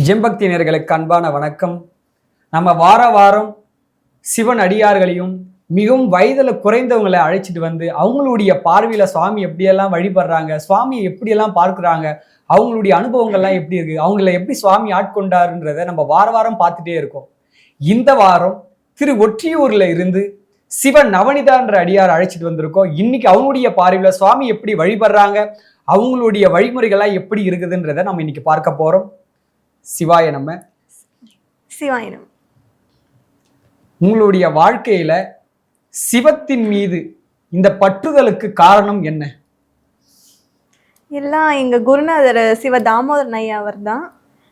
ஜெம்பக்தி நேயர்களுக்கு அன்பான வணக்கம். நம்ம வார வாரம் சிவன் அடியார்களையும் மிகவும் வயதில் குறைந்தவங்களை அழைச்சிட்டு வந்து அவங்களுடைய பார்வையில சுவாமி எப்படியெல்லாம் வழிபடுறாங்க, சுவாமியை எப்படியெல்லாம் பார்க்குறாங்க, அவங்களுடைய அனுபவங்கள்லாம் எப்படி இருக்கு, அவங்கள எப்படி சுவாமி ஆட்கொண்டாருன்றதை நம்ம வார வாரம் பார்த்துட்டே இருக்கோம். இந்த வாரம் திரு ஒற்றியூர்ல இருந்து சிவன் நவனிதான்ற அடியார் அழைச்சிட்டு வந்திருக்கோம். இன்னைக்கு அவங்களுடைய பார்வையில சுவாமி எப்படி வழிபடுறாங்க, அவங்களுடைய வழிமுறைகள்லாம் எப்படி இருக்குதுன்றதை நம்ம இன்னைக்கு பார்க்க போறோம். சிவாய நம்ம. சிவாய நம்ம. உங்களுடைய வாழ்க்கையில சிவத்தின் மீது இந்த பற்றுதலுக்கு காரணம் என்ன? எல்லாம் எங்க குருநாதர் சிவ தாமோதரன் ஐயா அவர் தான்.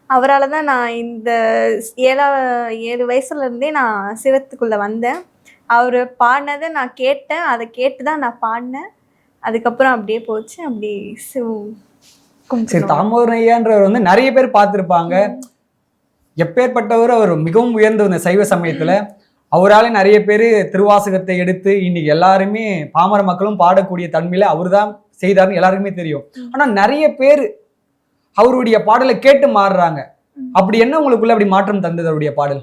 அவரால் தான் நான் இந்த 7 வயசுல இருந்தே நான் சிவத்துக்குள்ள வந்தேன். அவர் பாடினதை நான் கேட்டேன், அதை கேட்டு தான் நான் பாடினேன். அதுக்கப்புறம் அப்படியே போச்சு. அப்படி சரி, தாமோதரன் ஐயான்றவர் வந்து நிறைய பேர் பார்த்துருப்பாங்க. எப்பேற்பட்டவர், அவர் மிகவும் உயர்ந்தவர் இந்த சைவ சமயத்துல. அவரால் நிறைய பேர் திருவாசகத்தை எடுத்து இன்னைக்கு எல்லாருமே பாமர மக்களும் பாடக்கூடிய தன்மையில அவர் தான் செய்தாருன்னு எல்லாருக்குமே தெரியும். ஆனா நிறைய பேர் அவருடைய பாடலை கேட்டு மாறுறாங்க. அப்படி என்ன உங்களுக்குள்ள அப்படி மாற்றம் தந்தது அவருடைய பாடல்?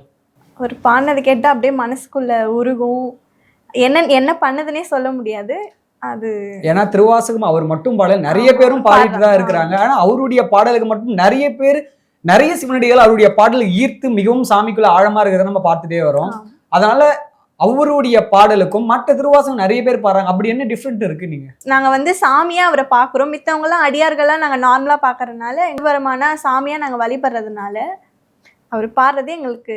அவர் பாடினது கேட்டால் அப்படியே மனசுக்குள்ள உருகும். என்ன பண்ணதுன்னே சொல்ல முடியாது. அது ஏன்னா திருவாசகம் அவர் மட்டும் பாடல், நிறைய பேரும் பாடிட்டு தான் இருக்கிறாங்க. ஆனா அவருடைய பாடலுக்கு மட்டும் நிறைய பேர், நிறைய சிவனடிகள் அவருடைய பாடலை ஈர்த்து மிகவும் சாமிக்குள்ள ஆழமா இருக்கிறத நம்ம பார்த்துட்டே வரோம். அதனால அவருடைய பாடலுக்கும் மற்ற திருவாசகம் நிறைய பேர் பாடுறாங்க. அப்படி என்ன டிஃப்ரெண்ட் இருக்கு? நாங்க வந்து சாமியா அவரை பாக்குறோம், மித்தவங்க எல்லாம் அடியார்கள்லாம் நாங்க நார்மலா பாக்குறதுனால, எங்கரமான சாமியா நாங்க வழிபடுறதுனால அவர் பாடுறதே எங்களுக்கு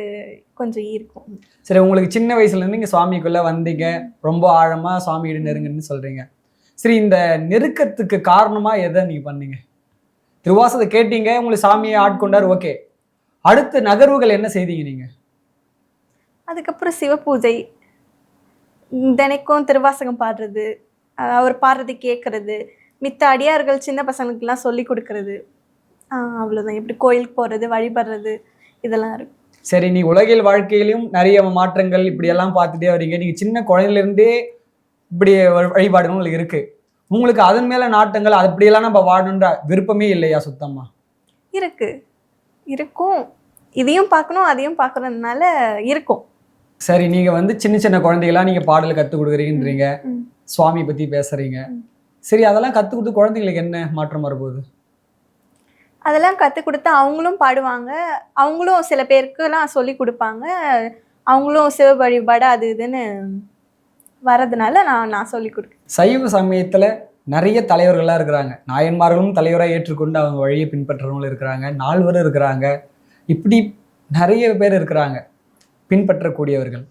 கொஞ்சம் ஈர்க்கும். சரி, உங்களுக்கு சின்ன வயசுல இருந்து இங்க சுவாமிக்குள்ள வந்தீங்க, ரொம்ப ஆழமா சுவாமியிட நெருங்குன்னு சொல்றீங்க. சரி, இந்த நெருக்கத்துக்கு காரணமா எதை நீங்க பண்ணீங்க? திருவாசகத்தை கேட்டீங்க, உங்களுக்கு சாமியை ஆட்கொண்டார், ஓகே. அடுத்த நகர்வுகள் என்ன செய்தீங்க நீங்க? அதுக்கப்புறம் சிவ பூஜை, தினைக்கும் திருவாசகம் பாடுறது, அவர் பாடுறது கேட்கறது, மித்த அடியார்கள் சின்ன பசங்களுக்கெல்லாம் சொல்லி கொடுக்கறது, அவ்வளோதான். எப்படி கோயிலுக்கு போகிறது, வழிபடுறது, இதெல்லாம் இருக்கு. சரி, நீ உலகில் வாழ்க்கையிலும் நிறைய மாற்றங்கள் இப்படியெல்லாம் பார்த்துட்டே வரீங்க. நீங்கள் சின்ன குழந்தையிலேருந்தே இப்படி வழிபாடுகள் உங்களுக்கு இருக்கு. உங்களுக்கு அதன் மேலே நாட்டங்கள், அது இப்படியெல்லாம் நம்ம வாழணுன்ற விருப்பமே இல்லையா? சுத்தமாக இருக்கும். இதையும் பார்க்கணும் அதையும் பார்க்கறதுனால இருக்கும். சரி, நீங்கள் வந்து சின்ன சின்ன குழந்தைகளாம் நீங்கள் பாடல் கற்றுக் கொடுக்குறீங்கன்றீங்க, சுவாமி பற்றி பேசுகிறீங்க. சரி, அதெல்லாம் கற்றுக் கொடுத்து குழந்தைங்களுக்கு என்ன மாற்றம் வரப்போகுது? அதெல்லாம் கற்றுக் கொடுத்து அவங்களும் பாடுவாங்க, அவங்களும் சில பேருக்குலாம் சொல்லி கொடுப்பாங்க, அவங்களும் சிவ வழிபாடு அது இதுன்னு வரதுனால நான் சொல்லி கொடுக்குறேன். சைவ சமயத்தில் நிறைய தலைவர்கள்லாம் இருக்கிறாங்க. நாயன்மார்களும் தலைவராக ஏற்றுக்கொண்டு அவங்க வழியை பின்பற்றுறவங்களும் இருக்கிறாங்க, நால்வரும் இருக்கிறாங்க, இப்படி நிறைய பேர் இருக்கிறாங்க பின்பற்றக்கூடியவர்கள்.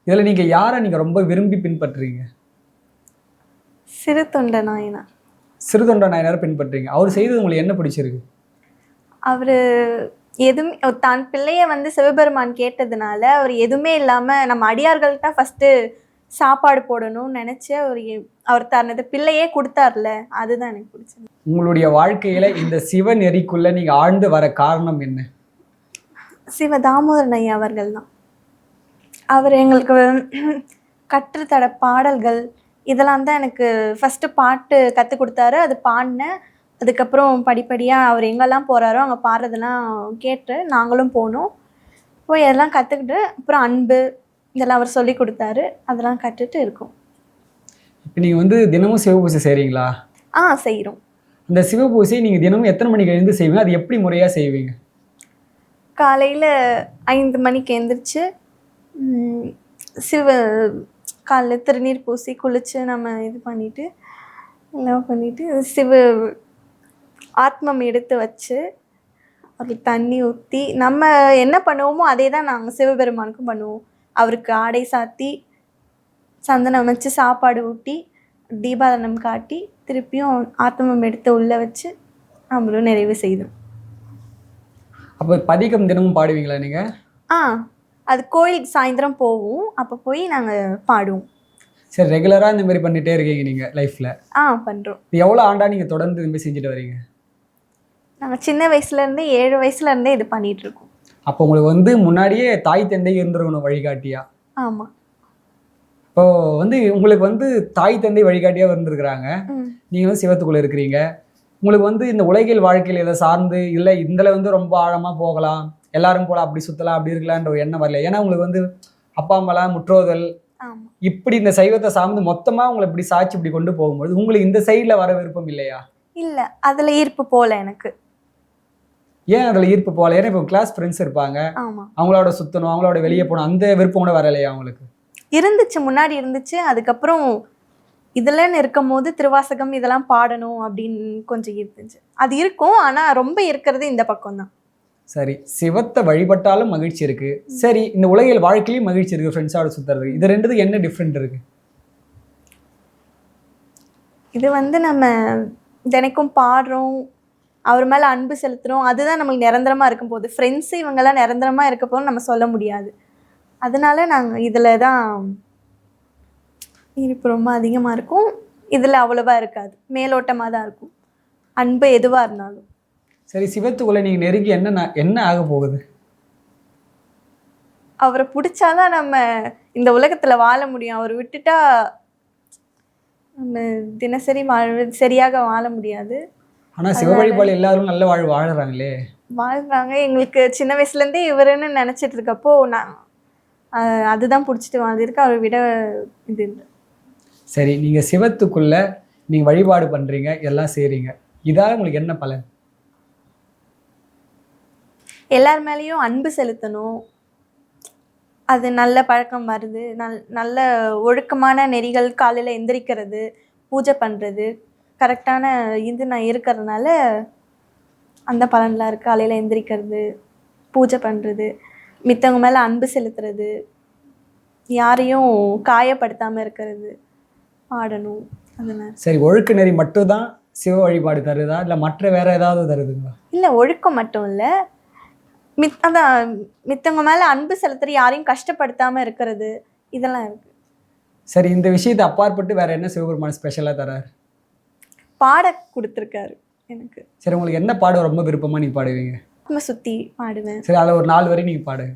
இதில் நீங்கள் யாரை நீங்கள் ரொம்ப விரும்பி பின்பற்றுறீங்க? சிறுத்தொண்ட நாயனார். சிறுத்தொண்ட நாயனாரை பின்பற்றுறீங்க. அவர் செய்தது உங்களுக்கு என்ன பிடிச்சிருக்கு? அவர் எதுவுமே, தான் பிள்ளைய வந்து சிவபெருமான் கேட்டதுனால அவர் எதுவுமே இல்லாமல் நம்ம அடியார்கள்ட்ட ஃபஸ்ட்டு சாப்பாடு போடணும்னு நினச்சி அவர் தனது பிள்ளையே கொடுத்தார்ல, அதுதான் எனக்கு பிடிச்சது. உங்களுடைய வாழ்க்கையில் இந்த சிவ நெறிக்குள்ளே நீங்கள் ஆழ்ந்து வர காரணம் என்ன? சிவ தாமோதரன் ஐயா அவர்கள் தான். அவர் எங்களுக்கு கற்றுத்தர பாடல்கள் இதெல்லாம் தான் எனக்கு ஃபஸ்ட்டு பாட்டு கற்றுக் கொடுத்தாரு. அது பாடினேன். அதுக்கப்புறம் படிப்படியாக அவர் எங்கெல்லாம் போகிறாரோ அங்கே பாடுறதெல்லாம் கேட்டு நாங்களும் போனோம். போய் அதெல்லாம் கற்றுக்கிட்டு அப்புறம் அன்பு இதெல்லாம் அவர் சொல்லி கொடுத்தாரு. அதெல்லாம் கற்றுட்டு இருக்கோம். இப்போ நீங்கள் வந்து தினமும் சிவபூஜை செய்கிறீங்களா? செய்கிறோம். அந்த சிவபூஜை நீங்கள் தினமும் எத்தனை மணிக்கு எழுந்து செய்வீங்க? அது எப்படி முறையாக செய்வீங்க? காலையில் 5 மணிக்கு எழுந்திரிச்சு காலையில் திருநீர் பூசி குளித்து நம்ம இது பண்ணிவிட்டு எல்லாம் பண்ணிவிட்டு ஆத்மம் எடுத்து வச்சு அவருக்கு தண்ணி ஊற்றி நம்ம என்ன பண்ணுவோமோ அதே தான் நாங்கள் சிவபெருமானுக்கும் பண்ணுவோம். அவருக்கு ஆடை சாத்தி சந்தனம் வச்சு சாப்பாடு ஊட்டி தீபாதனம் காட்டி திருப்பியும் ஆத்மம் எடுத்து உள்ளே வச்சு நம்மளும் நிறைவு செய்தோம். அப்போ பதிகம் தினமும் பாடுவீங்களா நீங்கள்? அது கோயிலுக்கு சாயந்தரம் போவோம், அப்போ போய் நாங்கள் பாடுவோம். சரி, ரெகுலராக இந்த மாதிரி பண்ணிகிட்டே இருக்கீங்க நீங்கள் லைஃப்பில்? பண்ணுறோம். எவ்வளோ ஆண்டா நீங்கள் தொடர்ந்து இந்த மாதிரி செஞ்சுட்டு வரீங்க? நாங்கள் சின்ன வயசுலேருந்தே 7 வயசுலேருந்தே இது பண்ணிகிட்ருக்கோம். அப்போ உங்களுக்கு வந்து முன்னாடியே தாய் தந்தை இருந்துருக்கணும் வழிகாட்டியா? ஆமாம். இப்போ வந்து உங்களுக்கு வந்து தாய் தந்தை வழிகாட்டியாக இருந்திருக்கிறாங்க, ம். நீங்கள் வந்து சிவத்துக்குள்ளே இருக்கிறீங்க. உங்களுக்கு வந்து இந்த உலகியல் வாழ்க்கையில் இதை சார்ந்து இல்லை இதில் வந்து ரொம்ப ஆழமாக போகலாம், எல்லாரும் போல அப்படி சுற்றலாம் அப்படி இருக்கலான்ற ஒரு எண்ணம் வரல. ஏன்னா உங்களுக்கு வந்து அப்பா அம்மாலாம் முற்றோதல் ஆமா. இப்படி இந்த சைவத்தை சார்ந்து மொத்தமாக உங்களை இப்படி சாட்சி இப்படி கொண்டு போகும்போது உங்களுக்கு இந்த சைடில் வர விருப்பம் இல்லையா? இல்ல அதுல ஈர்ப்பு போல எனக்கு. ஏன் அதில் ஈர்ப்பு போகல? ஏன்னா இப்போ கிளாஸ் ஃப்ரெண்ட்ஸ் இருப்பாங்க, ஆமா. அவங்களோட சுற்றணும், அவங்களோட வெளியே போகணும், அந்த விருப்பம் கூட வரலையா அவங்களுக்கு? இருந்துச்சு, முன்னாடி இருந்துச்சு. அதுக்கப்புறம் இதுலன்னு இருக்கும்போது திருவாசகம் இதெல்லாம் பாடணும் அப்படின்னு கொஞ்சம் இருந்துச்சு. அது இருக்கும், ஆனா ரொம்ப இருக்கிறது இந்த பக்கம் தான். சரி, சிவத்தை வழிபட்டாலும் மகிழ்ச்சி இருக்கு, சரி இந்த உலகியல் வாழ்க்கையிலும் மகிழ்ச்சி இருக்கு ஃப்ரெண்ட்ஸோட சுத்துறது, இது ரெண்டுத்துக்கு என்ன டிஃப்ரெண்ட் இருக்கு? இது வந்து நம்ம தினைக்கும் பாடுறோம், அவர் மேல அன்பு செலுத்துறோம், அதுதான் நம்மளுக்கு நிரந்தரமா இருக்கும் போது. ஃப்ரெண்ட்ஸ் இவங்கெல்லாம் நிரந்தரமா இருக்க போது நம்ம சொல்ல முடியாது. அதனால நாங்க இதுல தான் ஈர்ப்பு ரொம்ப அதிகமா இருக்கும். இதுல அவ்வளவா இருக்காது, மேலோட்டமா தான் இருக்கும் அன்பு எதுவா இருந்தாலும். சரி, சிவத்துக்குள்ள நீங்க நெருங்கி என்ன ஆக போகுது? அவரை பிடிச்சாதான் நம்ம இந்த உலகத்துல வாழ முடியும். அவர் விட்டுட்டா நம்ம தினசரி சரியாக வாழ முடியாது. ஆனா சிவ வழிபாடு எல்லாரும் நல்ல வாழ்வு வாழுறாங்களே. வாழ்றாங்க. எங்களுக்கு சின்ன வயசுல இருந்தே இவருன்னு நினைச்சிட்டு இருக்கப்போ நான் அதுதான் பிடிச்சிட்டு வாழ்ந்திருக்கு. அவரை விட இது இல்லை. சரி, நீங்க சிவத்துக்குள்ள நீங்க வழிபாடு பண்றீங்க, எல்லாம் செய்றீங்க, இதால உங்களுக்கு என்ன பலன்? எல்லார் மேலேயும் அன்பு செலுத்தணும், அது நல்ல பழக்கம் வருது. நல்ல ஒழுக்கமான நெறிகள், காலையில் எந்திரிக்கிறது, பூஜை பண்ணுறது, கரெக்டான இது நான் இருக்கிறதுனால அந்த பலன்லாம் இருக்குது. காலையில் எந்திரிக்கிறது, பூஜை பண்ணுறது, மித்தவங்க மேலே அன்பு செலுத்துறது, யாரையும் காயப்படுத்தாமல் இருக்கிறது, பாடணும். அதனால் சரி, ஒழுக்க நெறி மட்டும்தான் சிவ வழிபாடு தருதா இல்லை மற்ற வேற ஏதாவது தருதுங்களா? இல்லை, ஒழுக்கம் மட்டும் இல்லை, அதான் மித்தவங்க மேலே அன்பு செலுத்துறது, யாரையும் கஷ்டப்படுத்தாமல் இருக்கிறது, இதெல்லாம் இருக்குது. சரி, இந்த விஷயத்தை அப்பாற்பட்டு வேற என்ன சிவபெருமான் ஸ்பெஷலாக தராரு? பாட கொடுத்துருக்காரு எனக்கு. சரி, உங்களுக்கு என்ன பாட ரொம்ப விருப்பமா நீங்க பாடுவீங்க? ஆத்ம சுத்தி பாடுவேன். சரி, அதில் ஒரு 4 வரி நீங்க பாடுங்க.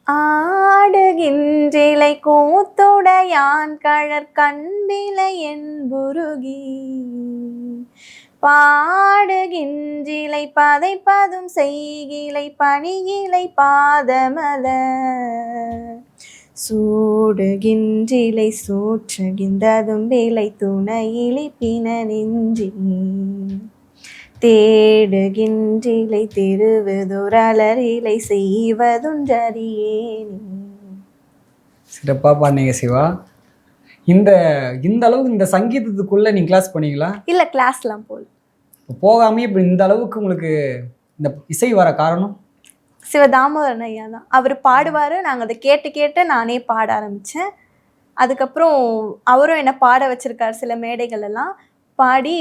ஆடுகின்றிலை கூத்துடையான் கழற் கண்டிலை என்புருகி, பாடுகின்றிலை பதைப்பதும் செய்கிலை பணிகிலை பாதமல, சூடுகின்றிலை சூற்றுகின்றதும் விலை துணையிலை பின நெஞ்சி, தேடுகின்றிலை திருவுதுரலரிலை செய்வதுன்றறியேனே. சிறப்பாக பாடுனீங்க சிவா. இந்த அளவுக்கு இந்த சங்கீதத்துக்குள்ள நீங்க கிளாஸ் பண்ணீங்களா? இல்லை, கிளாஸ்லாம் போகல. போகாமே இப்போ இந்த அளவுக்கு உங்களுக்கு இந்த இசை வர காரணம்? சிவதாமோதரன் ஐயா தான். அவர் பாடுவார், நாங்கள் அதை கேட்டு கேட்டு நானே பாட ஆரம்பித்தேன். அதுக்கப்புறம் அவரும் என்னை பாட வச்சிருக்கார், சில மேடைகள் எல்லாம் பாடி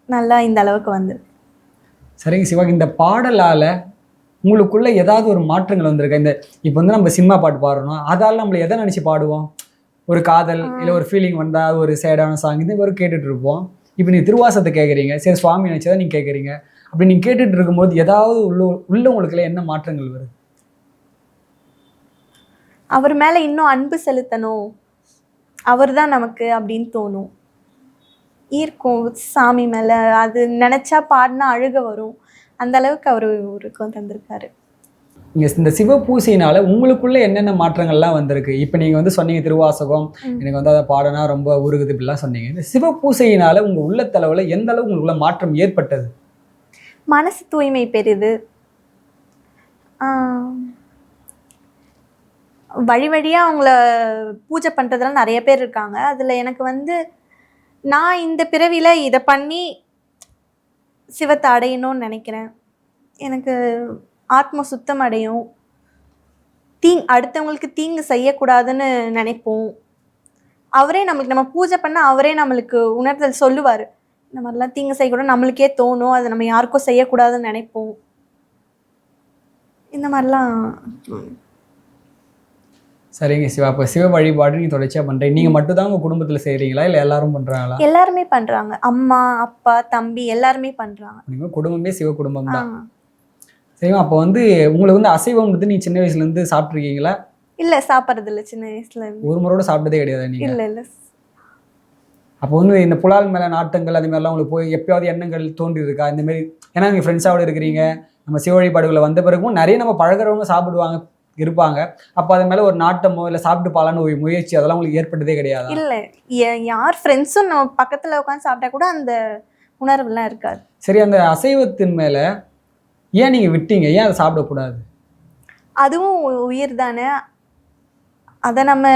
நல்லா இந்த அளவுக்கு வந்தது. சரிங்க சிவா, இந்த பாடலால் உங்களுக்குள்ள ஏதாவது ஒரு மாற்றங்கள் வந்திருக்கா? இந்த இப்போ வந்து நம்ம சினிமா பாட்டு பாடுறோம், அதால் நம்மளை எதை நினச்சி பாடுவோம்? ஒரு காதல் இல்லை ஒரு ஃபீலிங் வந்தால் ஒரு சேடான சாங் இந்த மாதிரி கேட்டுட்டு இருப்போம். இப்போ நீங்கள் திருவாசத்தை கேட்குறீங்க, சரி சுவாமி நினச்சதான் நீங்கள் கேட்குறீங்க. அப்படி நீங்கள் கேட்டுட்டு இருக்கும்போது ஏதாவது உள்ளவங்களுக்குள்ள என்ன மாற்றங்கள் வருது? அவர் மேலே இன்னும் அன்பு செலுத்தணும், அவர் தான் நமக்கு அப்படின்னு தோணும், ஈர்க்கும். சாமி மேலே அது நினச்சா பாடினா அழுக வரும். அந்த அளவுக்கு அவர் ஊருக்கும் தந்திருக்காரு. இந்த சிவ பூசையினால உங்களுக்குள்ள என்னென்ன மாற்றங்கள்லாம் வந்திருக்கு? இப்போ நீங்கள் வந்து சொன்னீங்க திருவாசகம் எனக்கு வந்து அதை பாடனா ரொம்ப உருகுது இப்படிலாம் சொன்னீங்க. இந்த சிவ பூசையினால உங்கள் உள்ளத்தளவில் எந்த அளவுக்கு உங்களுக்குள்ள மாற்றம் ஏற்பட்டது? மனசு தூய்மை பெறுது. வழி வழியாக அவங்கள பூஜை பண்ணுறதுலாம் நிறைய பேர் இருக்காங்க. அதில் எனக்கு வந்து நான் இந்த பிறவியில் இதை பண்ணி சிவத்தை அடையணும்னு நினைக்கிறேன். எனக்கு ஆத்ம சுத்தம் அடையும். அடுத்தவங்களுக்கு தீங்கு செய்யக்கூடாதுன்னு நினைப்போம். அவரே நம்ம பூஜை பண்ணால் அவரே நம்மளுக்கு உணர்தல் சொல்லுவார். இந்த மாதிரிலாம் தீங்கு செய்யக்கூடாது, நம்மளுக்கே தோணும், அதை நம்ம யாருக்கும் செய்யக்கூடாதுன்னு நினைப்போம். இந்த மாதிரிலாம். சரிங்க சிவா, இப்போ சிவ வழிபாடு நீங்கள் தொடர்ச்சியாக பண்ணுறீங்க. நீங்கள் மட்டும் தான் உங்கள் குடும்பத்தில் செய்கிறீங்களா இல்லை எல்லாரும் பண்ணுறாங்களா? எல்லாருமே பண்ணுறாங்க. அம்மா, அப்பா, தம்பி எல்லாருமே பண்ணுறாங்க. நீங்கள் குடும்பமே சிவ குடும்பம் தான். சரிங்க, அப்போ வந்து உங்களுக்கு வந்து அசைவம் வந்து நீங்கள் சின்ன வயசுலேருந்து சாப்பிட்ருக்கீங்களா? இல்லை சாப்பிட்றது இல்லை சின்ன வயசுல இருந்து. ஒரு முறையோட சாப்பிட்டதே கிடையாது நீங்க? இல்லை இல்லை. அப்போ வந்து இந்த புலால் மேலே நாட்டங்கள் அது மாதிரிலாம் உங்களுக்கு போய் எப்பயாவது எண்ணங்கள் தோன்றி இருக்கா இந்த மாதிரி? ஏன்னா நீங்கள் ஃப்ரெண்ட்ஸாவோட இருக்கிறீங்க, நம்ம சிவ வழிபாடுகளை வந்த பிறகும் நிறைய நம்ம பழகிறவங்க சாப்பிடுவாங்க இருப்பாங்க. அப்போ அது மேலே ஒரு நாட்டமோ இல்லை சாப்பிட்டு பாலான்னு ஒரு முயற்சி அதெல்லாம் உங்களுக்கு ஏற்பட்டதே கிடையாது? இல்லை, யார் ஃப்ரெண்ட்ஸும் நம்ம பக்கத்தில் உட்காந்து சாப்பிட்டா கூட அந்த உணர்வுலாம் இருக்காது. சரி, அந்த அசைவத்தின் மேலே ஏன் நீங்கள் விட்டீங்க? ஏன் அதை சாப்பிடக்கூடாது? அதுவும் உயிர் தானே. அதை நம்ம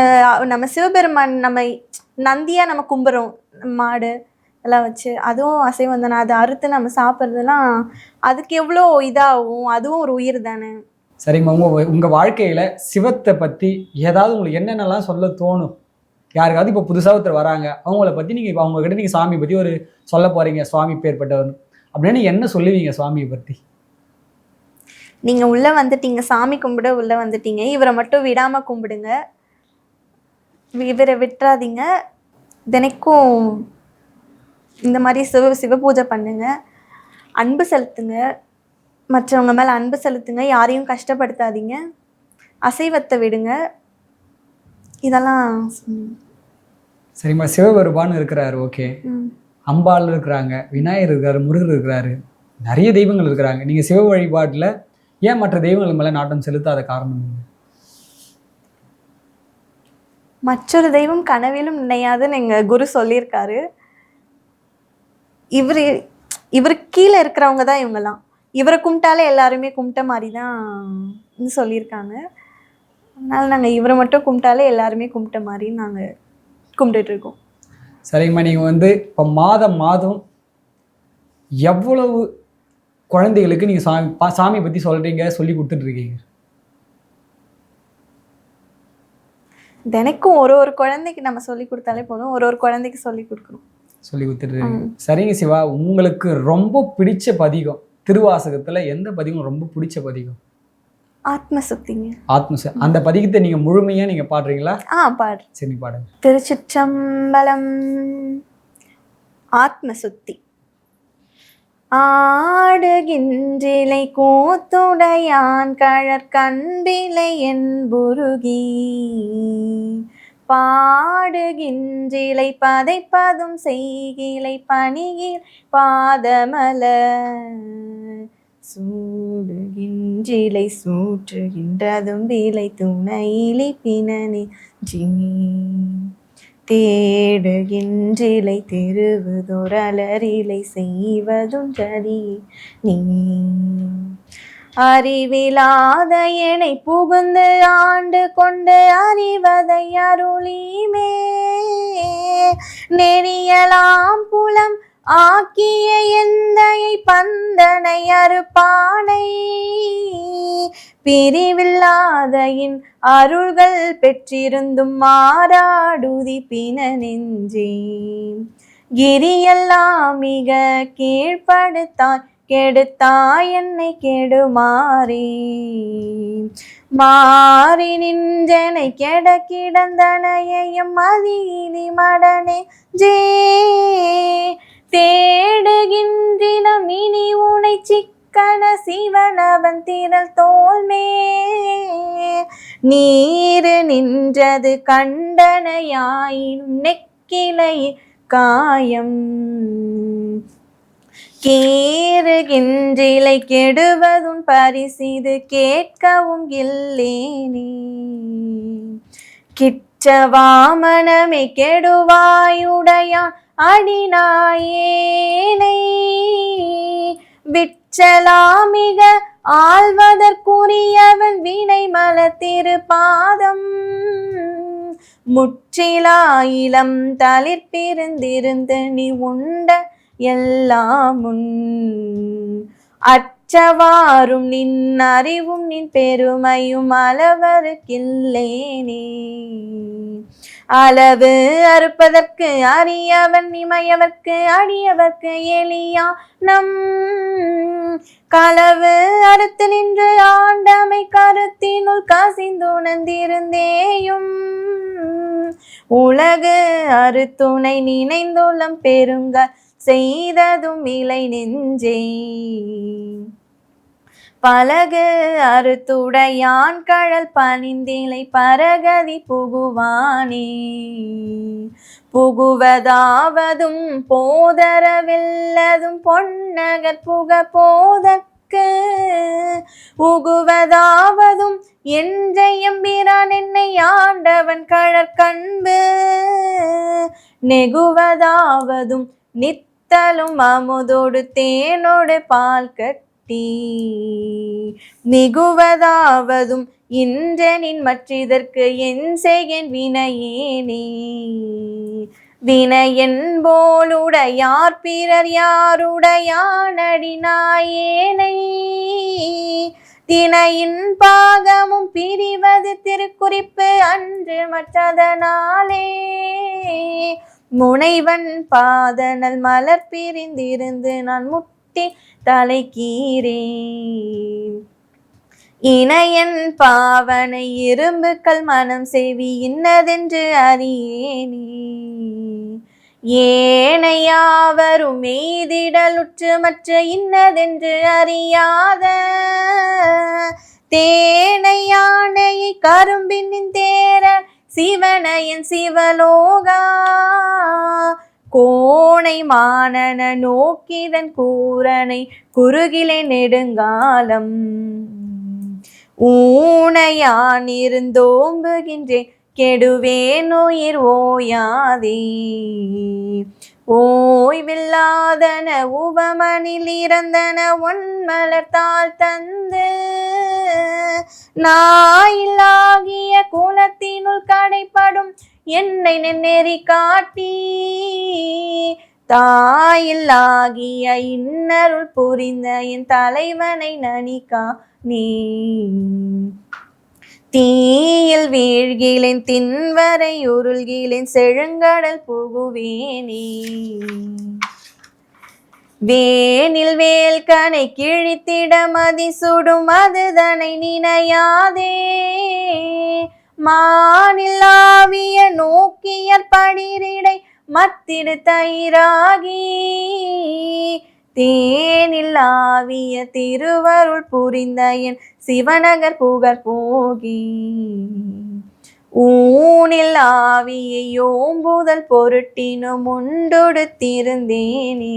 நம்ம சிவபெருமான் நம்ம நந்தியாக நம்ம கும்பிட்றோம், மாடு எல்லாம் வச்சு, அதுவும் அசைவம் தானே. அதை அறுத்து நம்ம சாப்பிட்றதுலாம் அதுக்கு எவ்வளோ இதாகும், அதுவும் ஒரு உயிர் தானே. சரிங்கம்மா, உங்கள் வாழ்க்கையில் சிவத்தை பற்றி ஏதாவது உங்களுக்கு என்னென்னலாம் சொல்ல தோணும்? யாருக்காவது இப்போ புதுசாக ஒருத்தர் வராங்க, அவங்கள பற்றி நீங்கள் இப்போ அவங்கக்கிட்ட நீங்கள் சாமி பற்றி ஒரு சொல்ல போகிறீங்க, சுவாமி பேர்பட்டவர் அப்படின்னு என்ன சொல்லுவீங்க சுவாமியை பற்றி? நீங்கள் உள்ளே வந்துட்டீங்க, சாமி கும்பிட உள்ளே வந்துட்டீங்க, இவரை மட்டும் விடாமல் கும்பிடுங்க, இவரை விட்டுறாதீங்க. தினைக்கும் இந்த மாதிரி சிவ பூஜை பண்ணுங்க, அன்பு செலுத்துங்க, மற்றவங்க மேலே அன்பு செலுத்துங்க, யாரையும் கஷ்டப்படுத்தாதீங்க, அசைவத்தை விடுங்க. இதெல்லாம் சரிம்மா. சிவபெருமான் இருக்கிறாரு, ஓகே. அம்பாள் இருக்கிறாங்க, விநாயகர் இருக்காரு, முருகர் இருக்கிறாரு, நிறைய தெய்வங்கள் இருக்கிறாங்க. நீங்கள் சிவ வழிபாட்டில் ஏன் மற்ற தெய்வங்கள் மேலே நாட்டம் செலுத்தாத காரணம்? மற்றொரு தெய்வம் கனவிலும் நினையாதுன்னு எங்கள் குரு சொல்லியிருக்காரு. இவருக்கு கீழே இருக்கிறவங்க தான் இவங்கெல்லாம். இவரை கும்பிட்டாலே எல்லாருமே கும்பிட்ட மாதிரி தான் சொல்லியிருக்காங்க. அதனால் நாங்கள் இவரை மட்டும் கும்பிட்டாலே எல்லாருமே கும்பிட்ட மாதிரி நாங்கள் கும்பிட்டுட்ருக்கோம். சரிங்கம்மா, நீங்கள் வந்து இப்போ மாதம் எவ்வளவு குழந்தைகளுக்கு நீங்கள் சாமியை பற்றி சொல்கிறீங்க, சொல்லி கொடுத்துட்ருக்கீங்க? தினைக்கும் ஒரு குழந்தைக்கு நம்ம சொல்லி கொடுத்தாலே போதும், ஒரு குழந்தைக்கு சொல்லி கொடுக்கணும், சொல்லி கொடுத்துட்ருக்கீங்க. சரிங்க சிவா, உங்களுக்கு ரொம்ப பிடிச்ச பதிகம் திருவாசகத்தில் எந்த பதிகம் ரொம்ப பிடிச்ச பதிகம்? ஆத்மசுத்திங்க. அந்த பதிகத்தை நீங்கள் முழுமையாக நீங்கள் பாடுறீங்களா? பாடு. சரி, பாடுங்க. திருச்சிற்றம்பலம். ஆத்மசுத்தி. ஆடுகின்றிலை கூத்துடையான் கழற்கண்பிலை என்புருகி, பாடுகின்றிலை பதைப்பதும் செய்கிலை பணியில் பாதமல, சூடுகின்றிலை சூற்றுகின்றதும் விலை துணையிலி பிணனி ஜீ, தேடுகின்றிலை திருவுதொரலரிலை செய்வதும் சரி நீ, அறிவிலாத எனை புகுந்து ஆண்டு கொண்டு அறிவதை அருளிமே, நெறியலாம் புலம் ஆக்கிய எந்தையை பந்தனை அறுப்பானை, பிரிவில்லாதையின் அருள்கள் பெற்றிருந்தும் மாறாடுதி பின நெஞ்சே, கிரியெல்லாம் மிக கீழ்ப்படுத்தாய் கெடுத்தாய் என்னை கெடுமாறே, மாறி நின்றனை கெட கிடந்தனையும் மதியிலி மடனே ஜே, தேடுகின்றினம் இனி உனை சிக்கன சிவனவன் திரள் தோல்மே, நீரு நின்றது கண்டனையாயினும் நெக்கிலை காயம், கேறுகின்றிலை கெடுவதும் பரிசிது கேட்கவும் இல்லேனே, கிற்றவாமனமே கெடுவாயுடையான் அடிநாயேனை, விற்றலாமிக ஆள்வதற்குரியவன் வினை மலத்திருப்பாதம், முற்றிலாயிலம் தளிர்பிருந்திருந்து நீ உண்ட எல்லாமுன், அற்றவாறும் நின் அறிவும் நின் பெருமையும் அளவருக்கில்லேனே, அளவு அறுப்பதற்கு அரியவன் இமையவர்க்கு அடியவர்க்கு எளியா நம், களவு அறுத்து நின்று ஆண்டமை கருத்தினுள் கசிந்துணர்ந்திருந்தேயும், உலகு அறுத்துணை நினைந்துள்ளம் பெருங்க செய்ததும் இலை நெஞ்சே, பலகு அறுத்துடையான் கழல் பணிந்திலை பரகதி புகுவானே. புகுவதாவதும் போதரவில்லதும் பொன்னகர் புக போதற்கு உகுவதாவதும் என்றையம்பிரான் என்னை ஆண்டவன் கழற்கண்பு நெகுவதாவதும் நித்தலும் அமுதோடு தேனோடு பால் கட்டி மிகுவதாவதும் இன்றனின் மற்றிதற்கு என் செய்கேன் வினையேனே. வினையன் போலுடையார் பிறர் யாருடையானடி நாயேனை தினையின் பாகமும் பிரிவது திருக்குறிப்பு அன்று மற்றதனாலே முனைவன் பாதனல் மலர் பிரிந்திருந்து நான் முட்டி தலை கீரேன். இணையன் பாவனை இரும்புக்கள் மனம் செவி இன்னதென்று அறியேனே. ஏனையாவரும் மெய்திடலுற்று மற்ற இன்னதென்று அறியாத தேனை யானையை கரும்பின் தேர சிவனையன் சிவலோகா கோணை மானன நோக்கிதன் கூரனை குறுகிலே நெடுங்காலம் ஊனையான் இருந்தோம்புகின்றேன் கெடுவேன் உயிர் ஓயாதே. ஓய்வில்லாதன உவமனில் இறந்தன ஒன்மலர்த்தால் தந்து நாயில்லாகிய குலத்தினுள் கடைப்படும் என்னை நெறி காட்டி தாயில்லாகிய இன்னருள் புரிந்த என் தலைவனை நனிகா நீ. தீயில் வீழ்கிலேன் தின்வரை உருள்கிலேன் செழுங்கடல் புகுவேனே. வேனில் வேல்கனை கிழித்திட மதி சுடும் அதுதனை நினையாதே. மானில் ஆவிய நோக்கியற் படிரிடை மத்திடு தயிராகி தேனில் ஆவிய திருவருள் புரிந்த என் சிவநகர் புகழ் போகி ஊனில் ஆவியை ஓம்புதல் பொருட்டினும் உண்டுடுத்திருந்தேனே.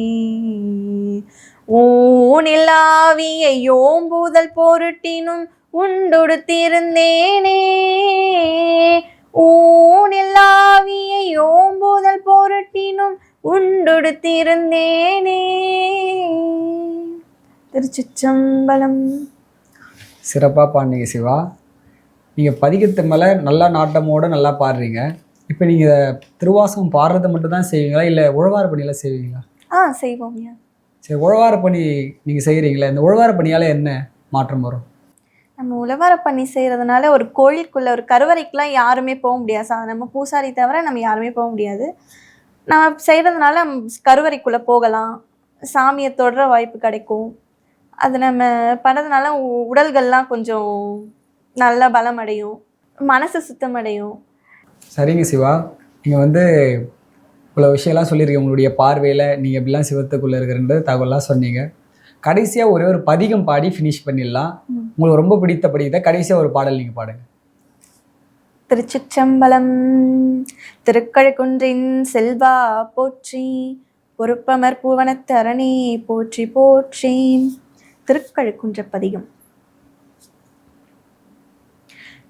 ஊனில் ஆவியை ஓம்புதல் பொருட்டினும் உண்டுடுத்திருந்தேனே. ஊனில் ஆவியை ஓம்புதல் பொருட்டினும் உண்டுடுத்திருந்தேனே. திருச்சிற்றம்பலம். சிறப்பாக பாடுனீங்க சிவா. நீங்கள் பதிகத்து மேலே நல்லா நாட்டமோடு நல்லா பாடுறீங்க. இப்போ நீங்கள் திருவாசகம் பாடுறதை மட்டும் தான் செய்வீங்களா, இல்லை உழவார பணியெல்லாம் செய்வீங்களா? செய்வோம்யா. சரி, உழவார பணி நீங்கள் செய்கிறீங்களா? இந்த உழவார பணியால் என்ன மாற்றம் வரும்? நம்ம உழவார பணி செய்கிறதுனால ஒரு கோயிலுக்குள்ளே ஒரு கருவறைக்கெலாம் யாருமே போக முடியாது. நம்ம பூசாரி தவிர நம்ம யாருமே போக முடியாது. நம்ம செய்கிறதுனால கருவறைக்குள்ளே போகலாம், சாமியை தொடுற வாய்ப்பு கிடைக்கும். அது நம்ம பண்ணுறதுனால உடல்கள்லாம் கொஞ்சம் நல்ல பலம் அடையும், மனசு சுத்தமடையும். சரிங்க சிவா, நீங்கள் இவ்வளோ விஷயம்லாம் சொல்லியிருக்கீங்க. உங்களுடைய பார்வையில் நீங்கள் எப்படிலாம் சிவத்துக்குள்ளே இருக்கிறன்ற தகவலாம் சொன்னீங்க. கடைசியாக ஒரே ஒரு பதிகம் பாடி ஃபினிஷ் பண்ணிடலாம். உங்களுக்கு ரொம்ப பிடித்த படிக்கத்தை கடைசியாக ஒரு பாடல் நீங்கள் பாடுங்க. திருச்சிற்றம்பலம். திருக்கழுக்குன்றின் செல்வா போற்றி, பொறுப்பமர் பூவனத்தரணே போற்றி போற்றி. திருக்கழுக்குன்ற பதிகம்.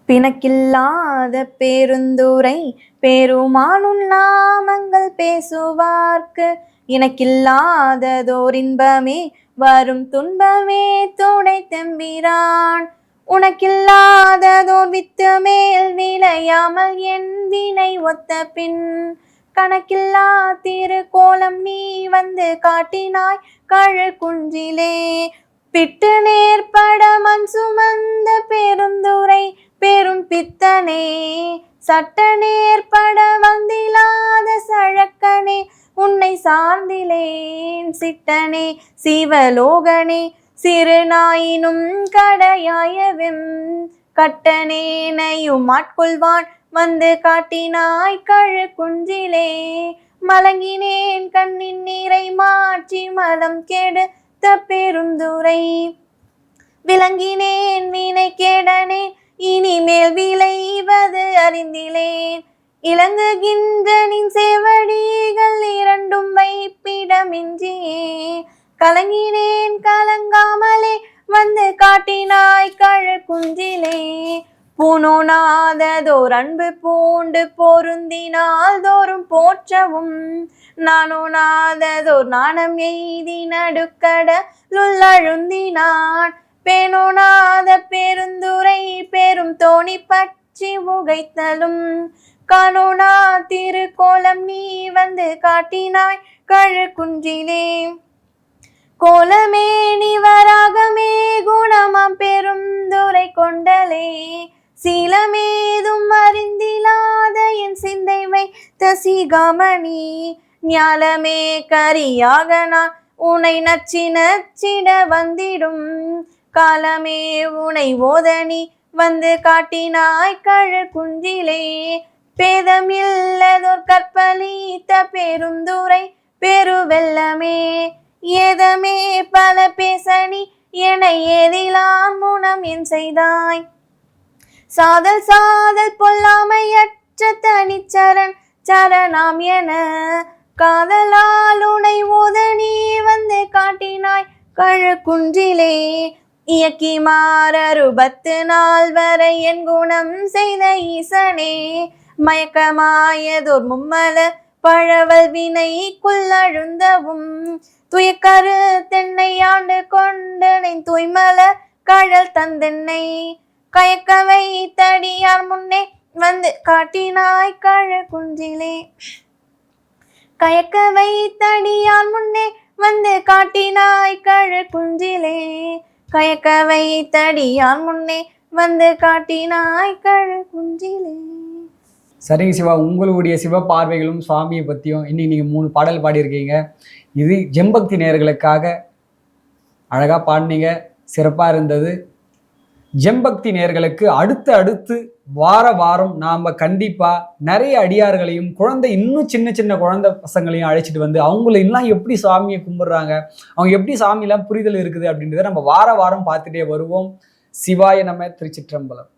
பிணக்கில்லாத பேருந்துரை பேருமானுன் நாமங்கள் பேசுவார்க்கு இனக்கில்லாததோர் இன்பமே வரும் துன்பமே துணை தெம்பிரான். உனக்கில்லாததோர் வித்து மேல் விளையாமல் என் வினை ஒத்த பின் கணக்கில்லா திருக்கோலம் நீ வந்து காட்டினாய் கழு குன்றிலே. பிட்டு நேர்பட மண் சுமந்த பெருந்துரை பெரும் பித்தனே சட்ட நேர்பட வந்திலாத சழக்கனே உன்னை சார்ந்திலேன் சிட்டனே சிவலோகனே சிறுநாயினும் கடையாயவெம் கட்டனேனையும் ஆட்கொள்வான் வந்து காட்டினாய் கழு குன்றிலே. மலங்கினேன் கண்ணின் நீரை மாற்றி மலம் கெடுத்த பெருந்துரை விளங்கினேன் வினை கேடனேன் இனிமேல் விளைவது அறிந்திலேன். இலங்குகின்ற நின் சேவடிகள் இரண்டும் வைப்பிடமின்றியே கலங்கினேன் கலங்காமலே வந்து காட்டினாய் கழு குஞ்சிலே. பூணோனாததோர் அன்பு பூண்டு பொருந்தினால் தோறும் போற்றவும் நானோனாததோர் நாணம் எய்தி நடுக்கடலுள்ளழுந்தினான். பேணோனாத பெருந்துரை பெரும் தோணி பற்றி உகைத்தலும் காணோனா திருக்கோலம் நீ வந்து காட்டினாய் கழு குன்றிலே. கோலமே நிவராகமே குணமாம் பெரும் துரை கொண்டலே சீலமேதும் அறிந்திலாத என் சிந்தை வைத்த சிகாமணி. ஞாலமே கரியாக நான் உனை நச்சி நச்சிட வந்திடும் காலமே உனை ஓதனி வந்து காட்டினாய் கழு குன்றிலே. பேதம் இல்லதோர் கற்பழித்த பெருந்துரை பெருவெல்லமே ஏதமே பல பேசணி என ஏதிலாம் முனம் என் செய்தாய். சாதல் சாதல் பொல்லாமையற்ற தனிச்சரண் சரணாம் என காதலால் உனை ஓதனி வந்து காட்டினாய் கழு குன்றிலே. இயக்கி மாறறுபத்து நாள் வரை என் குணம் செய்த ஈசனே மயக்கமாயதோர் மும்மல பழவல் வினைக்குள்ளழுந்தவும் துயக்கரு தென்னை ஆண்டு கொண்டனை தூய்மல கழல் தந்தென்னை. கயக்கவை தடியார் முன்னே வந்து காட்டினாய் கழு குன்றிலே. கயக்கவை தடியார் முன்னே வந்து காட்டினாய் கழு குன்றிலே. கயக்கவை தடியார் முன்னே வந்து காட்டினாய் கழு குன்றிலே. சரிங்க சிவா, உங்களுடைய சிவ பார்வைகளும் சுவாமியை பற்றியும் இன்னைக்கு நீங்கள் 3 பாடல் பாடியிருக்கீங்க. இது ஜெம்பக்தி நேயர்களுக்காக அழகாக பாடினீங்க, சிறப்பாக இருந்தது. ஜெம்பக்தி நேயர்களுக்கு அடுத்து வார வாரம் நாம் கண்டிப்பாக நிறைய அடியார்களையும் இன்னும் சின்ன சின்ன குழந்தை பசங்களையும் அழைச்சிட்டு வந்து அவங்கள எல்லாம் எப்படி சாமியை கும்பிட்றாங்க, அவங்க எப்படி சாமியெல்லாம் புரிதல் இருக்குது அப்படின்றத நம்ம வார வாரம் பார்த்துட்டே வருவோம். சிவாய நம்ம திருச்சிற்றம்பலம்.